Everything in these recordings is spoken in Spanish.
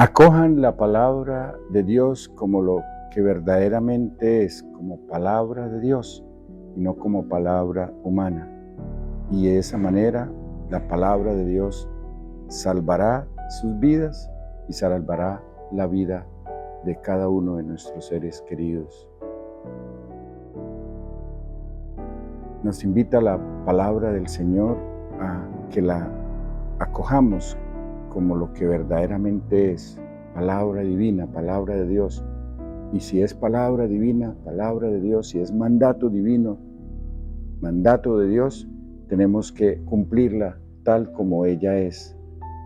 Acojan la palabra de Dios como lo que verdaderamente es, como palabra de Dios y no como palabra humana. Y de esa manera la palabra de Dios salvará sus vidas y salvará la vida de cada uno de nuestros seres queridos. Nos invita la palabra del Señor a que la acojamos como lo que verdaderamente es, palabra divina, palabra de Dios. Y si es palabra divina, palabra de Dios, si es mandato divino, mandato de Dios, tenemos que cumplirla tal como ella es,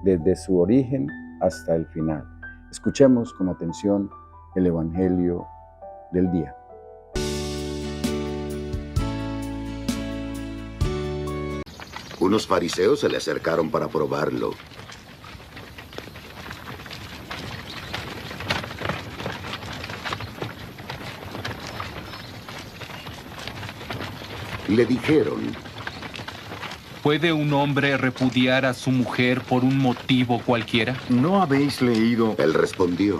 desde su origen hasta el final. Escuchemos con atención el Evangelio del día. Unos fariseos se le acercaron para probarlo. Le dijeron: ¿Puede un hombre repudiar a su mujer por un motivo cualquiera? ¿No habéis leído Él respondió: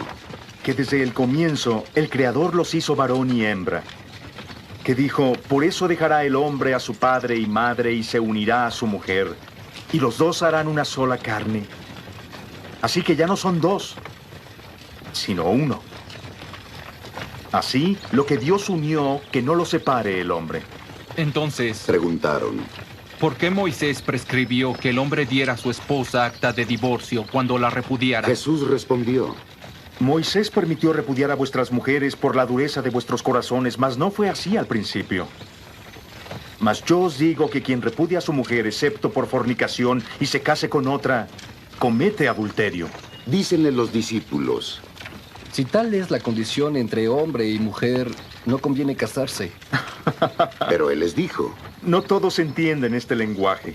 que desde el comienzo el Creador los hizo varón y hembra? Que dijo, por eso dejará el hombre a su padre y madre y se unirá a su mujer, y los dos harán una sola carne. Así que ya no son dos, sino uno. Así, lo que Dios unió, que no lo separe el hombre. Entonces, preguntaron. ¿por qué Moisés prescribió que el hombre diera a su esposa acta de divorcio cuando la repudiara? Jesús respondió: Moisés permitió repudiar a vuestras mujeres por la dureza de vuestros corazones, mas no fue así al principio. Mas yo os digo que quien repudia a su mujer, excepto por fornicación, y se case con otra, comete adulterio. Dícenle los discípulos: si tal es la condición entre hombre y mujer, no conviene casarse. Pero él les dijo: no todos entienden este lenguaje.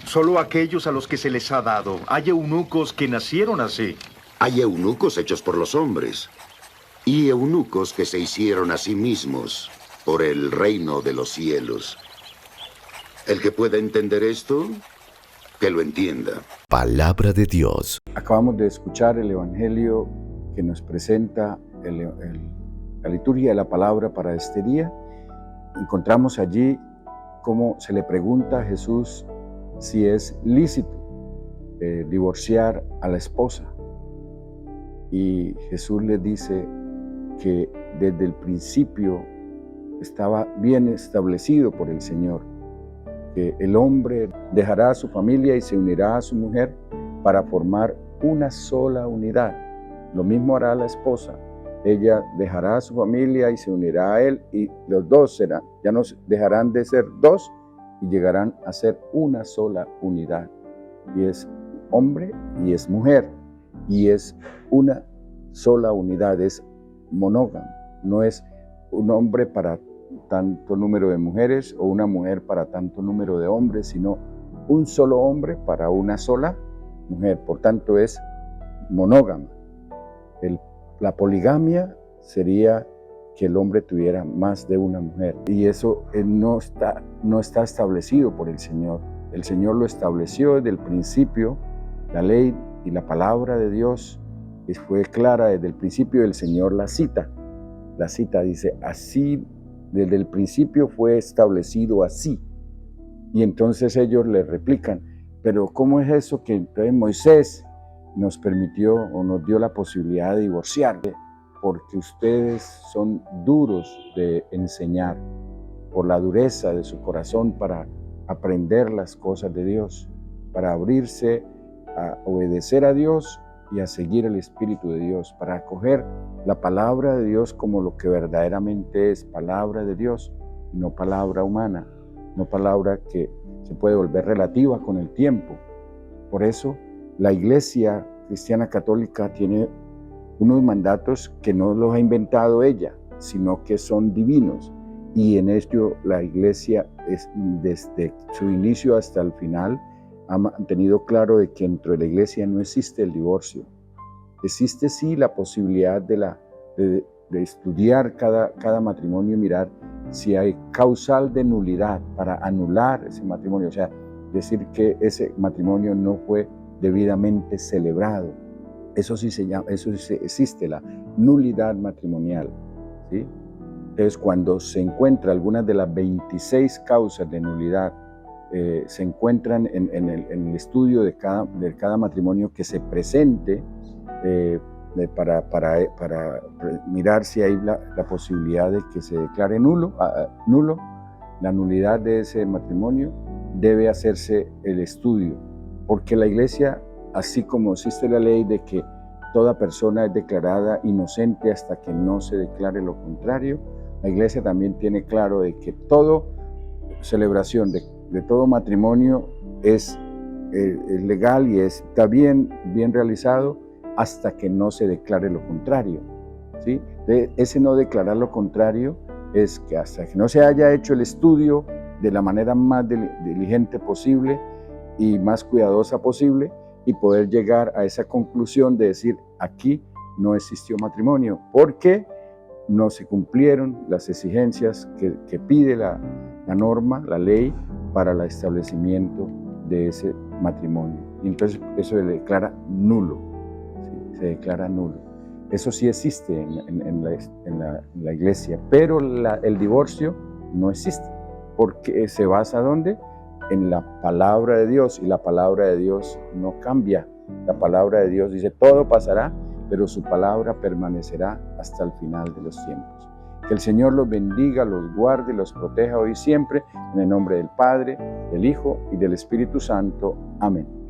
Solo aquellos a los que se les ha dado. Hay eunucos que nacieron así. Hay eunucos hechos por los hombres, y eunucos que se hicieron a sí mismos por el reino de los cielos. El que pueda entender esto, que lo entienda. Palabra de Dios. Acabamos de escuchar el Evangelio que nos presenta la liturgia de la palabra para este día. Encontramos allí cómo se le pregunta a Jesús si es lícito divorciar a la esposa. Y Jesús le dice que desde el principio estaba bien establecido por el Señor, que el hombre dejará a su familia y se unirá a su mujer para formar una sola unidad. Lo mismo hará la esposa. Ella dejará a su familia y se unirá a él, y los dos ya no dejarán de ser dos y llegarán a ser una sola unidad. Y es hombre y es mujer, y es una sola unidad, es monógamo. No es un hombre para tanto número de mujeres o una mujer para tanto número de hombres, sino un solo hombre para una sola mujer. Por tanto, es monógama. La poligamia sería que el hombre tuviera más de una mujer, y eso no está establecido por el Señor. El Señor lo estableció desde el principio. La ley y la palabra de Dios fue clara desde el principio. El Señor la cita dice: así, desde el principio fue establecido así. Y entonces ellos le replican: pero ¿cómo es eso que entonces Moisés nos permitió o nos dio la posibilidad de divorciar? Porque ustedes son duros de enseñar, por la dureza de su corazón para aprender las cosas de Dios, para abrirse a obedecer a Dios y a seguir el Espíritu de Dios, para acoger la palabra de Dios como lo que verdaderamente es, palabra de Dios, no palabra humana, no palabra que se puede volver relativa con el tiempo. Por eso la Iglesia Cristiana Católica tiene unos mandatos que no los ha inventado ella, sino que son divinos. Y en esto la Iglesia, desde su inicio hasta el final, ha mantenido claro de que dentro de la Iglesia no existe el divorcio. Existe sí la posibilidad de estudiar cada matrimonio y mirar si hay causal de nulidad para anular ese matrimonio, o sea, decir que ese matrimonio no fue debidamente celebrado. Eso sí se llama, existe la nulidad matrimonial, ¿sí? Entonces, cuando se encuentra algunas de las 26 causas de nulidad, se encuentran en el estudio de cada matrimonio que se presente para mirar si hay la posibilidad de que se declare nulo, la nulidad de ese matrimonio, debe hacerse el estudio, porque la Iglesia, así como existe la ley de que toda persona es declarada inocente hasta que no se declare lo contrario, la Iglesia también tiene claro de que toda celebración de todo matrimonio es legal y está bien realizado hasta que no se declare lo contrario, ¿sí? Ese no declarar lo contrario es que hasta que no se haya hecho el estudio de la manera más diligente posible y más cuidadosa posible y poder llegar a esa conclusión de decir, aquí no existió matrimonio, porque no se cumplieron las exigencias que pide la norma, la ley, para el establecimiento de ese matrimonio. Y entonces eso se declara nulo, ¿sí? Se declara nulo. Eso sí existe en la Iglesia, pero el divorcio no existe, porque se basa ¿dónde? En la palabra de Dios, y la palabra de Dios no cambia. La palabra de Dios dice, todo pasará, pero su palabra permanecerá hasta el final de los tiempos. Que el Señor los bendiga, los guarde, los proteja hoy y siempre, en el nombre del Padre, del Hijo y del Espíritu Santo. Amén.